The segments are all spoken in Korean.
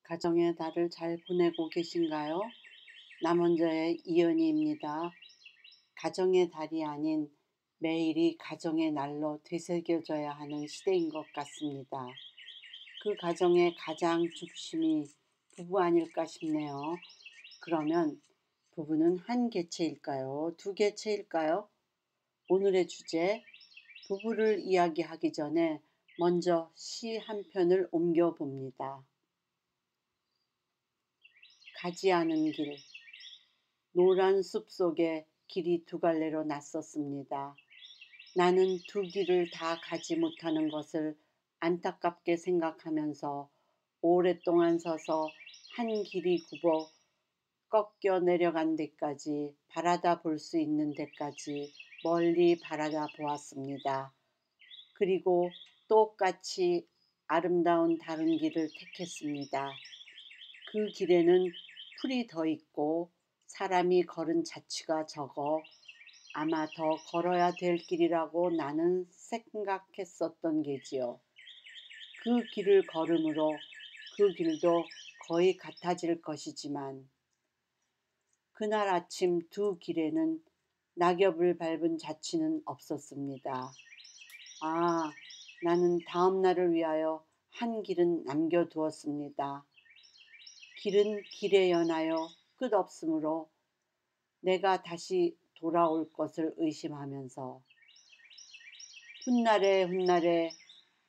가정의 달을 잘 보내고 계신가요? 남원저의 이연희입니다. 가정의 달이 아닌 매일이 가정의 날로 되새겨져야 하는 시대인 것 같습니다. 그 가정의 가장 중심이 부부 아닐까 싶네요. 그러면 부부는 한 개체일까요? 두 개체일까요? 오늘의 주제, 부부를 이야기하기 전에 먼저 시 한 편을 옮겨봅니다. 가지 않은 길. 노란 숲 속에 길이 두 갈래로 났었습니다. 나는 두 길을 다 가지 못하는 것을 안타깝게 생각하면서 오랫동안 서서 한 길이 굽어 꺾여 내려간 데까지 바라다 볼 수 있는 데까지 멀리 바라다 보았습니다. 그리고 똑같이 아름다운 다른 길을 택했습니다. 그 길에는 풀이 더 있고 사람이 걸은 자취가 적어 아마 더 걸어야 될 길이라고 나는 생각했었던 게지요. 그 길을 걸음으로 그 길도 거의 같아질 것이지만 그날 아침 두 길에는 낙엽을 밟은 자취는 없었습니다. 아, 나는 다음 날을 위하여 한 길은 남겨두었습니다. 길은 길에 연하여 끝없으므로 내가 다시 돌아올 것을 의심하면서 훗날에 훗날에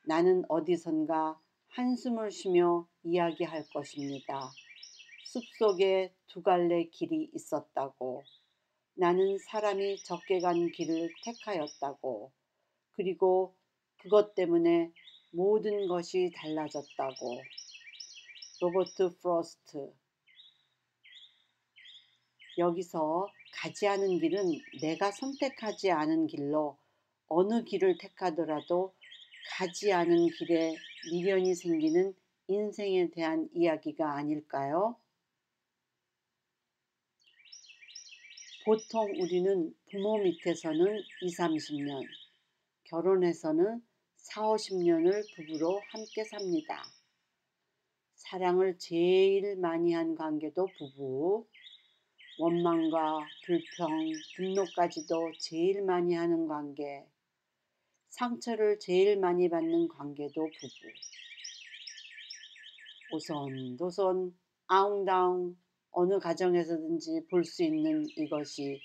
나는 어디선가 한숨을 쉬며 이야기할 것입니다. 숲속에 두 갈래 길이 있었다고, 나는 사람이 적게 간 길을 택하였다고, 그리고 그것 때문에 모든 것이 달라졌다고. 로버트 프로스트. 여기서 가지 않은 길은 내가 선택하지 않은 길로 어느 길을 택하더라도 가지 않은 길에 미련이 생기는 인생에 대한 이야기가 아닐까요? 보통 우리는 부모 밑에서는 2, 30년, 결혼해서는 4, 50년을 부부로 함께 삽니다. 사랑을 제일 많이 한 관계도 부부, 원망과 불평, 분노까지도 제일 많이 하는 관계, 상처를 제일 많이 받는 관계도 부부. 오손도손 아웅다웅 어느 가정에서든지 볼 수 있는 이것이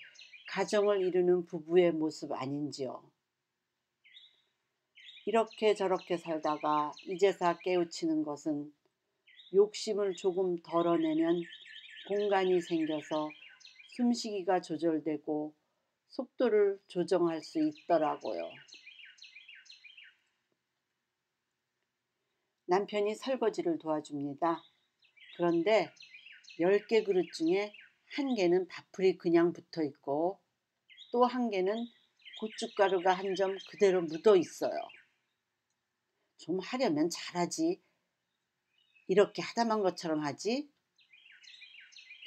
가정을 이루는 부부의 모습 아닌지요. 이렇게 저렇게 살다가 이제서 깨우치는 것은 욕심을 조금 덜어내면 공간이 생겨서 숨쉬기가 조절되고 속도를 조정할 수 있더라고요. 남편이 설거지를 도와줍니다. 그런데 10개 그릇 중에 한 개는 밥풀이 그냥 붙어 있고 또 한 개는 고춧가루가 한 점 그대로 묻어 있어요. 좀 하려면 잘하지. 이렇게 하다만 것처럼 하지.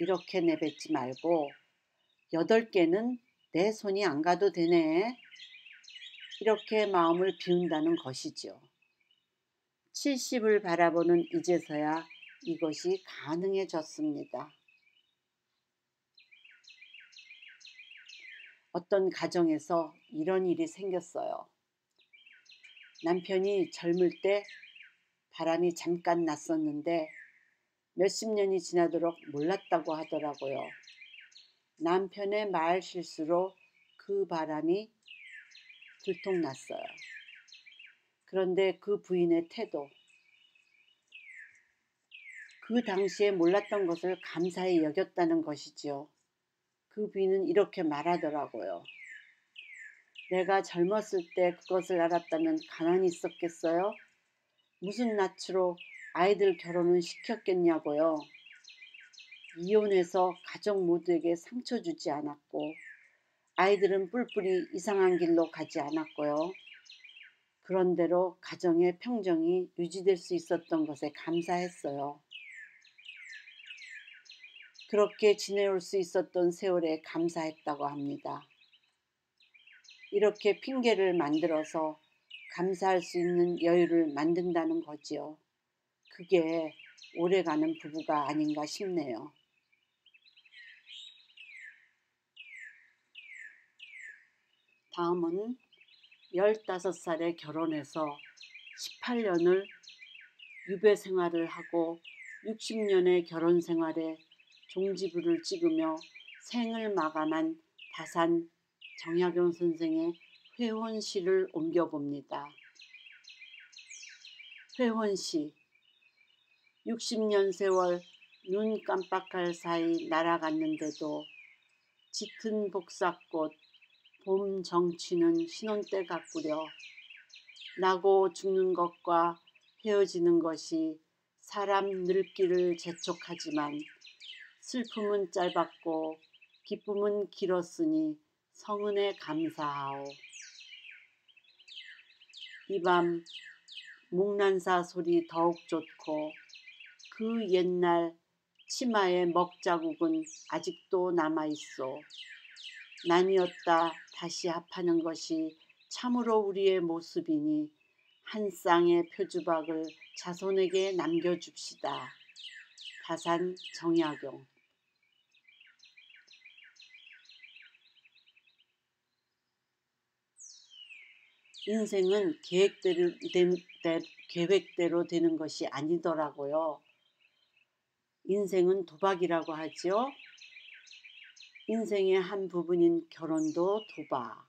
이렇게 내뱉지 말고 8개는 내 손이 안 가도 되네. 이렇게 마음을 비운다는 것이죠. 70을 바라보는 이제서야 이것이 가능해졌습니다. 어떤 가정에서 이런 일이 생겼어요. 남편이 젊을 때 바람이 잠깐 났었는데 몇십 년이 지나도록 몰랐다고 하더라고요. 남편의 말 실수로 그 바람이 들통났어요. 그런데 그 부인의 태도, 그 당시에 몰랐던 것을 감사히 여겼다는 것이지요. 그 부인은 이렇게 말하더라고요. 내가 젊었을 때 그것을 알았다면 가만히 있었겠어요? 무슨 낯으로 아이들 결혼은 시켰겠냐고요. 이혼해서 가족 모두에게 상처 주지 않았고 아이들은 뿔뿔이 이상한 길로 가지 않았고요. 그런대로 가정의 평정이 유지될 수 있었던 것에 감사했어요. 그렇게 지내올 수 있었던 세월에 감사했다고 합니다. 이렇게 핑계를 만들어서 감사할 수 있는 여유를 만든다는 거지요. 그게 오래가는 부부가 아닌가 싶네요. 다음은 15살에 결혼해서 18년을 유배 생활을 하고 60년의 결혼 생활에 종지부를 찍으며 생을 마감한 다산 정약용 선생의 회혼시를 옮겨봅니다. 회혼시. 60년 세월 눈 깜빡할 사이 날아갔는데도 짙은 복사꽃 봄 정취는 신혼때 가꾸려 나고 죽는 것과 헤어지는 것이 사람 늙기를 재촉하지만 슬픔은 짧았고 기쁨은 길었으니 성은에 감사하오. 이 밤 목난사 소리 더욱 좋고 그 옛날 치마의 먹자국은 아직도 남아있어. 나뉘었다 다시 합하는 것이 참으로 우리의 모습이니 한 쌍의 표주박을 자손에게 남겨줍시다. 다산 정약용. 인생은 계획대로 되는 것이 아니더라고요. 인생은 도박이라고 하죠. 인생의 한 부분인 결혼도 도박.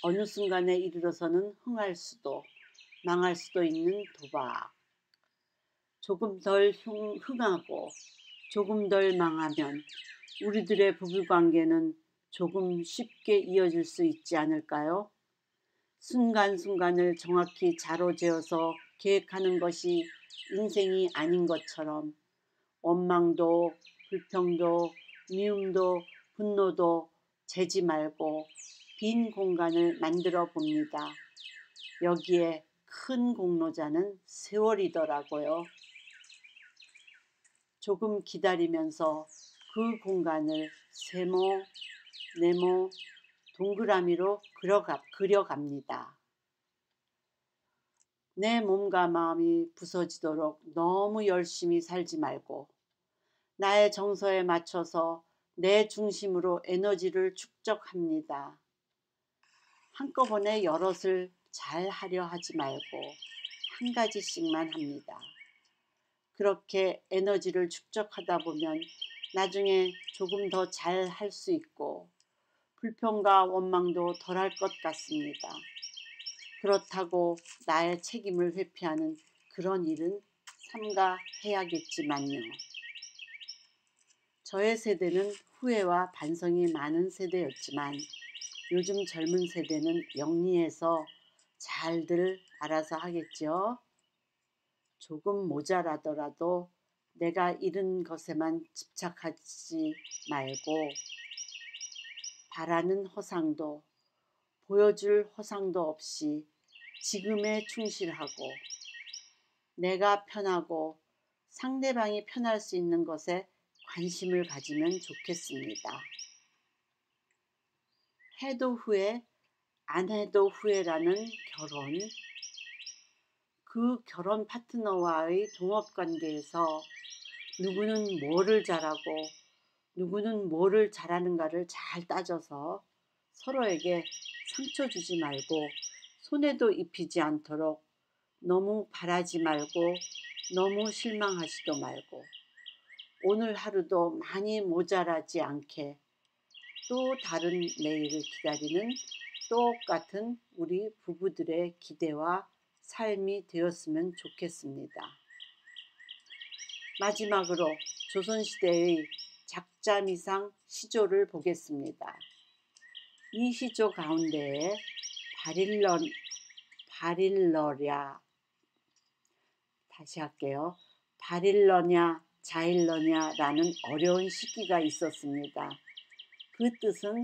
어느 순간에 이르러서는 흥할 수도 망할 수도 있는 도박. 조금 덜 흥하고 조금 덜 망하면 우리들의 부부관계는 조금 쉽게 이어질 수 있지 않을까요? 순간순간을 정확히 자로재어서 계획하는 것이 인생이 아닌 것처럼 원망도 불평도 미움도 분노도 재지 말고 빈 공간을 만들어 봅니다. 여기에 큰 공로자는 세월이더라고요. 조금 기다리면서 그 공간을 세모, 네모, 동그라미로 그려갑니다. 내 몸과 마음이 부서지도록 너무 열심히 살지 말고 나의 정서에 맞춰서 내 중심으로 에너지를 축적합니다. 한꺼번에 여럿을 잘 하려 하지 말고 한 가지씩만 합니다. 그렇게 에너지를 축적하다 보면 나중에 조금 더 잘 할 수 있고 불평과 원망도 덜할 것 같습니다. 그렇다고 나의 책임을 회피하는 그런 일은 삼가해야겠지만요. 저의 세대는 후회와 반성이 많은 세대였지만 요즘 젊은 세대는 영리해서 잘들 알아서 하겠죠. 조금 모자라더라도 내가 잃은 것에만 집착하지 말고 바라는 허상도 보여줄 허상도 없이 지금에 충실하고 내가 편하고 상대방이 편할 수 있는 것에 관심을 가지면 좋겠습니다. 해도 후회, 안 해도 후회라는 결혼. 그 결혼 파트너와의 동업관계에서 누구는 뭐를 잘하고 누구는 뭐를 잘하는가를 잘 따져서 서로에게 상처 주지 말고 손해도 입히지 않도록 너무 바라지 말고 너무 실망하지도 말고 오늘 하루도 많이 모자라지 않게 또 다른 내일을 기다리는 똑같은 우리 부부들의 기대와 삶이 되었으면 좋겠습니다. 마지막으로 조선시대의 작자미상 시조를 보겠습니다. 이 시조 가운데에 바릴러랴 다시 할게요. 바릴러냐 자일러냐라는 어려운 시기가 있었습니다. 그 뜻은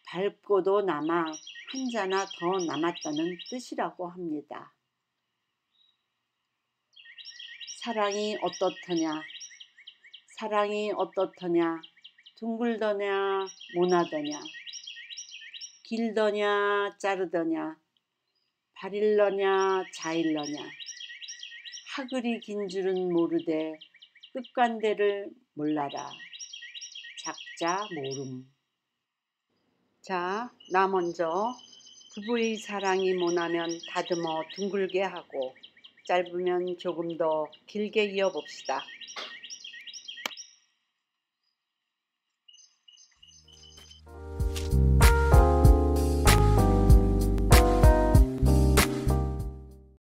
밟고도 남아 한 자나 더 남았다는 뜻이라고 합니다. 사랑이 어떻더냐 사랑이 어떻더냐 둥글더냐 모나더냐 길더냐 자르더냐 바릴러냐 자일러냐 하글이 긴 줄은 모르되 끝관대를 몰라라. 작자 모름. 자, 나 먼저 부부의 사랑이 모나면 다듬어 둥글게 하고 짧으면 조금 더 길게 이어봅시다.